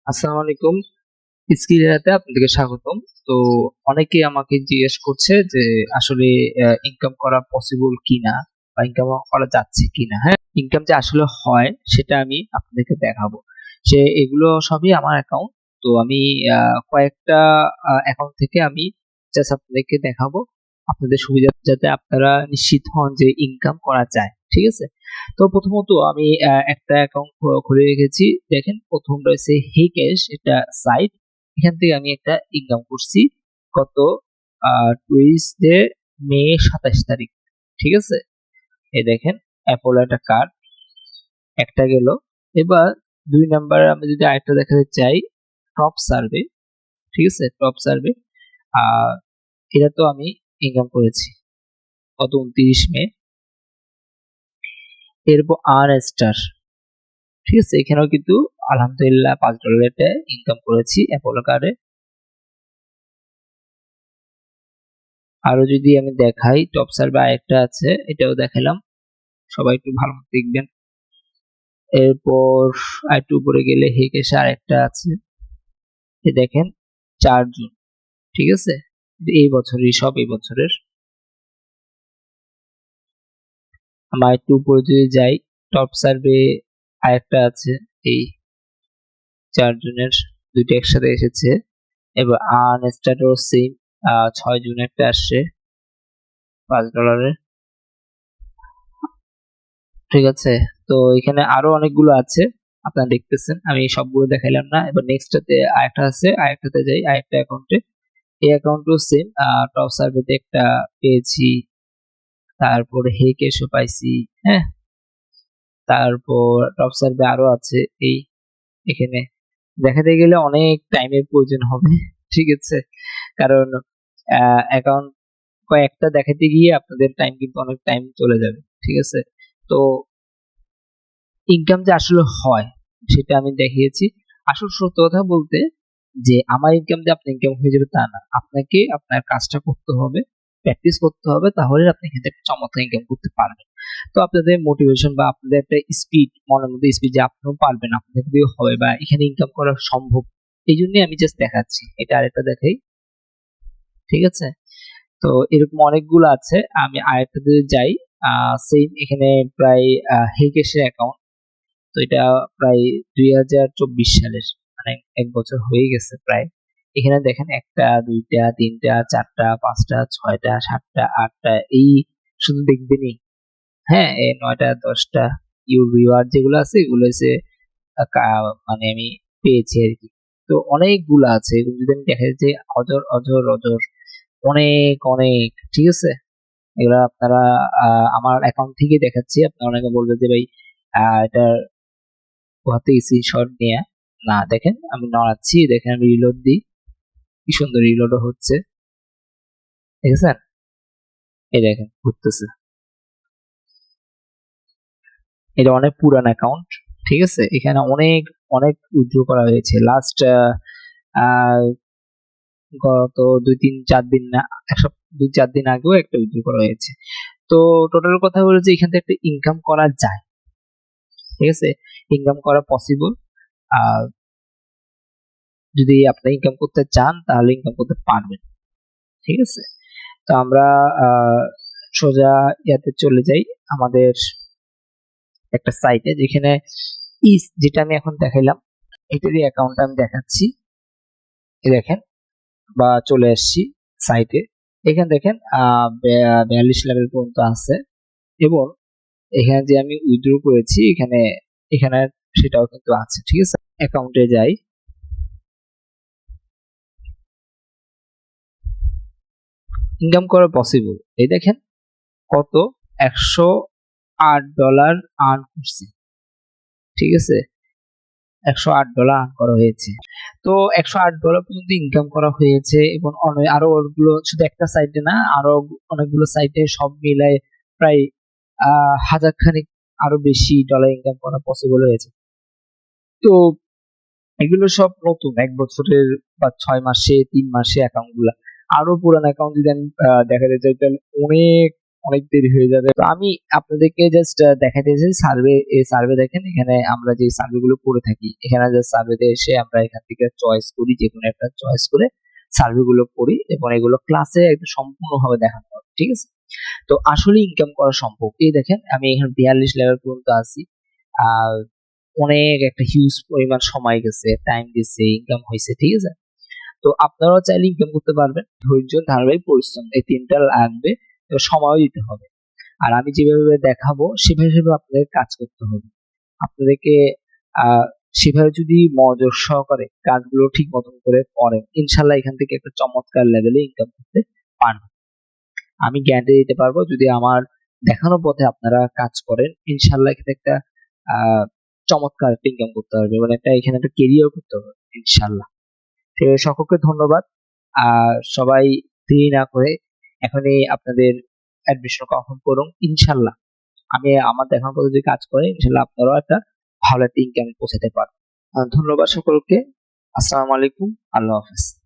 আসসালামু আলাইকুম। স্কিলাতে আপনাদেরকে স্বাগতম। তো অনেকেই আমাকে জিজ্ঞেস করছে যে আসলে ইনকাম করা পসিবল কিনা বা ইনকাম করা যাচ্ছে কিনা। হ্যাঁ, ইনকাম যে আসলে হয় সেটা আমি আপনাদেরকে দেখাবো। এগুলো সবই আমার অ্যাকাউন্ট। তো আমি কয়েকটা অ্যাকাউন্ট থেকে আমি জাস্ট আপনাদেরকে দেখাবো, আপনাদের সুবিধা যাতে আপনারা নিশ্চিত হন যে ইনকাম করা যায়। ঠিক আছে। তো প্রথমত আমি একটা অ্যাকাউন্ট খুলে রেখেছি। দেখেন, প্রথম রয়েছে হেকেশ, এটা সাইট। এখান থেকে আমি একটা ইনকাম করছি গত টুইসডে মে 27 তারিখ। ঠিক আছে। এই দেখেন, অ্যাপোলো একটা কার্ড একটা গেল। এবার 2 নাম্বারে আমি যদি আরেকটা দেখাতে চাই, টপ সার্ভে। ঠিক আছে, টপ সার্ভে। আর এটা তো আমি ইনকাম করেছি গত 29 মে। এরপর আর স্টার। ঠিক আছে, এখানেও কিন্তু আলহামদুলিল্লাহ $5 ইনকাম করেছি অ্যাপোলো কার্ডে। আরো যদি আমি দেখাই, টপ সার্ভে আরেকটা আছে, এটাও দেখালাম, সবাই একটু ভালো মতো দেখবেন। এরপর আরেকটু উপরে গেলে হেকেশে আরেকটা আছে, দেখেন 4 জুন। ঠিক আছে, এই বছরই, সব এই বছরের। আমরা একটু উপরে যদি যাই, টপ সার্ভে আরেকটা আছে, এই 4 জুনের, দুইটা একসাথে এসেছে। এবার আনস্টারও সেম, 6 জুন একটা আসছে $5। ঠিক আছে। তো এখানে আরো অনেকগুলো আছে, আপনারা দেখতেছেন, আমি সবগুলো দেখাইলাম না। এবার নেক্সটটাতে আরেকটা আছে, আরেকটাতে যাই, আরেকটা অ্যাকাউন্টে। এই অ্যাকাউন্টও সেম, টপ সার্ভেতে একটা পেয়েছি, তারপর হেকেশও পাইছি। হ্যাঁ, তারপর টপ সার্ভে আরো আছে। এই এখানে দেখাতে গেলে অনেক টাইমের প্রয়োজন হবে। ঠিক আছে, কারণ অ্যাকাউন্ট কয়েকটা দেখাতে গিয়ে আপনাদের টাইম কিন্তু অনেক টাইম চলে যাবে। ঠিক আছে। তো ইনকাম যে আসলে হয় সেটা আমি দেখিয়েছি। আসল সত্য কথা বলতে, যে আমার ইনকাম যে আপনার ইনকাম হয়ে যাবে তা না। আপনাকে আপনার কাজটা করতে হবে, প্র্যাকটিস করতে হবে, তাহলে আপনি এখান থেকে চমৎকার ইনকাম করতে পারবেন। তো আপনাদের মোটিভেশন বা আপনাদের একটা স্পিড, মনের মধ্যে স্পিড, যে আপনিও পারবেন, আপনাদের দিয়েও হবে, বা এখানে ইনকাম করা সম্ভব, এই জন্যই আমি জাস্ট দেখাচ্ছি। এটা আরেকটা দেখাই। ঠিক আছে। তো এরকম অনেকগুলো আছে, আমি আরেকটা দিয়ে যাই। সেম এখানে প্রায় হেকেশের অ্যাকাউন্ট। তো এটা প্রায় 2024 সালের, মানে 1 বছর হয়ে গেছে প্রায়। এখানে দেখেন, একটা, দুইটা, তিনটা, চারটা, পাঁচটা, ছয়টা, সাতটা, আটটা, এই শুধু দেখবেনই। হ্যাঁ, এই 9টা 10টা ইউর রিওয়ার্ড যেগুলো আছে, এগুলো এসে মানে আমি পেয়েছি আর কি। তো অনেকগুলো আছে, এগুলো যদি আমি দেখা যাচ্ছে অজর অজর অজর, অনেক অনেক। ঠিক আছে। এগুলো আপনারা আমার অ্যাকাউন্ট থেকে দেখাচ্ছি। আপনারা অনেকে বলবে যে ভাই এটা কোথা থেকে স্ক্রিনশট নিয়ে। না, দেখেন আমি নড়াচ্ছি, দেখেন আমি রিলোড দিই, কি সুন্দর রিলোডও হচ্ছে। দেখেছেন, এই দেখেন ঘুরতেছে। এটা অনেক পুরান অ্যাকাউন্ট। ঠিক আছে, এখানে অনেক অনেক উইথড্র করা হয়েছে লাস্ট গত 2-3-4 দিন, না, 1 সপ্তাহ 2-4 দিন আগেও একটা উইথড্র করা হয়েছে। তো টোটাল কথা হলো যে এখান থেকে একটা ইনকাম করা যায়। ঠিক আছে, ইনকাম করা পসিবল। আর যদি আপনি ইনকাম করতে চান তাহলে ইনকাম করতে পারবেন। ঠিক আছে। তো আমরা আহ, সোজা ইয়াতে চলে যাই, আমাদের একটা সাইটে, যেখানে যেটা আমি এখন দেখাইলাম, এটারই অ্যাকাউন্ট আমি দেখাচ্ছি। এই দেখেন, বা চলে আসছি সাইটে। এখানে দেখেন 42 লেভেল পর্যন্ত আছে, এবং এখানে যে আমি উইথড্র করেছি, এখানে এখানে সেটাও কিন্তু আছে। ঠিক আছে, অ্যাকাউন্টে যাই। ইনকাম করা পসিবল, এই দেখেন কত, $108 আর্ন করছি। ঠিক আছে, $108 আর্ন করা হয়েছে। তো $108 পর্যন্ত ইনকাম করা হয়েছে, এবং আরো ওগুলো শুধু একটা সাইটে না, আরো অনেকগুলো সাইটে সব মিলায় প্রায় হাজার খানিক আরো বেশি ডলার ইনকাম করা পসিবল হয়েছে। তো এগুলো সব নতুন 1 বছরের বা 6 মাসে, 3 মাসে অ্যাকাউন্ট গুলা। আরো পুরান অ্যাকাউন্ট যদি আমি দেখাতে চাই, তাহলে অনেক অনেক দেরি হয়ে যাবে। তো আমি আপনাদেরকে জাস্ট দেখাতে চাই সার্ভে, এই সার্ভে দেখেন এখানে আমরা যে সার্ভে গুলো করে থাকি, এখানে জাস্ট সার্ভেতে এসে আমরা এখান থেকে চয়েস করি, যে কোনো একটা চয়েস করে সার্ভে গুলো করি এবং এগুলো ক্লাসে একদম সম্পূর্ণভাবে দেখানো হবে, ঠিক আছে? তো আসলে ইনকাম করা সম্ভব। এই দেখেন আমি এখানে 42 লেভেল পর্যন্ত আছি। আর অনেক একটা হিউজ পরিমাণ সময় গেছে, টাইম গেছে, ইনকাম হয়েছে, ঠিক আছে? তো আপনারাও চাইলে ইনকাম করতে পারবেন। ধৈর্য, ধারাবাহিক পরিশ্রম এই তিনটা লাগবে, এবং সময়ও দিতে হবে। আর আমি যেভাবে দেখাবো সেভাবে আপনাদের কাজ করতে হবে। আপনাদেরকে আহ সেভাবে যদি মনোযোগ সহকারে কাজগুলো ঠিক মতন করে করেন, ইনশাল্লাহ এখান থেকে একটা চমৎকার লেভেলে ইনকাম করতে পারবেন। আমি গ্যারান্টি দিতে পারবো, যদি আমার দেখানো পথে আপনারা কাজ করেন, ইনশাল্লাহ এখানে একটা আহ চমৎকার একটা ইনকাম করতে পারবে, মানে একটা এখানে একটা কেরিয়ার করতে পারবে ইনশাল্লাহ। তো সকলকে ধন্যবাদ। সবাই দেরি না করে এখনই আপনাদের অ্যাডমিশন কনফার্ম করুন ইনশাল্লাহ। আমি আমার দেখানোর পথে যদি কাজ করে, ইনশাল্লাহ আপনারাও একটা ভালো একটা ইনকাম পৌঁছাতে পারবেন। ধন্যবাদ সকলকে। আসসালামু আলাইকুম, আল্লাহ হাফেজ।